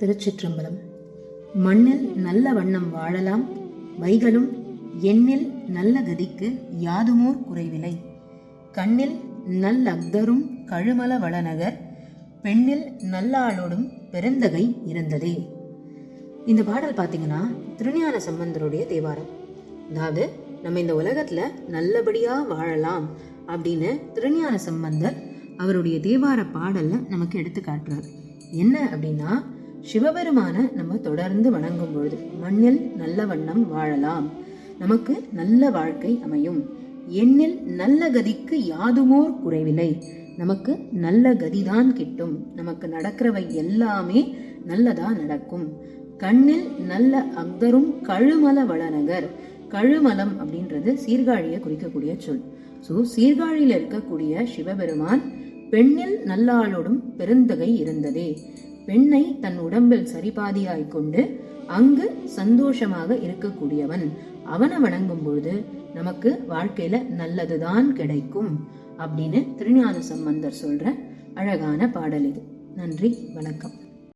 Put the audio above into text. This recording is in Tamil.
திருச்சிற்றம்பலம். மண்ணில் நல்ல வண்ணம் வாழலாம் வைகளும் எண்ணில் நல்ல கதிக்கு யாதுமோர் குறைவில்லை. கண்ணில் நல்லக்தரும் கழுமல வளநகர் பெண்ணில் நல்லாளோடும் பெருந்தகை இருந்ததே. இந்த பாடல் பார்த்தீங்கன்னா திருஞான சம்பந்தருடைய தேவாரம். அதாவது நம்ம இந்த உலகத்துல நல்லபடியா வாழலாம் அப்படின்னு திருஞான சம்பந்தர் அவருடைய தேவார பாடல்ல நமக்கு எடுத்து காட்டுறார். என்ன அப்படின்னா, சிவபெருமான நம்ம தொடர்ந்து வணங்கும் பொழுது மண்ணில் நல்ல வண்ணம் வாழலாம், நமக்கு நல்ல வாழ்க்கை அமையும். எண்ணில் நல்ல கதிக்கு யாதுமோர் குறைவில்லை, நமக்கு நல்ல கதிதான் கிட்டும், நமக்கு நடக்கிறவை எல்லாமே நல்லதா நடக்கும். கண்ணில் நல்ல அக்தரும் கழுமல வளநகர். கழுமலம் அப்படின்றது சீர்காழியை குறிக்கக்கூடிய சொல். சீர்காழியில இருக்கக்கூடிய சிவபெருமான் பெண்ணில் நல்லாளோடும் பெருந்தகை இருந்ததே. பெண்ணை தன் உடம்பில் சரிபாதியாய் கொண்டு அங்கு சந்தோஷமாக இருக்கக்கூடியவன். அவனை வணங்கும் பொழுது நமக்கு வாழ்க்கையில நல்லதுதான் கிடைக்கும் அப்படின்னு திருஞான சம்பந்தர் சொல்ற அழகான பாடல் இது. நன்றி, வணக்கம்.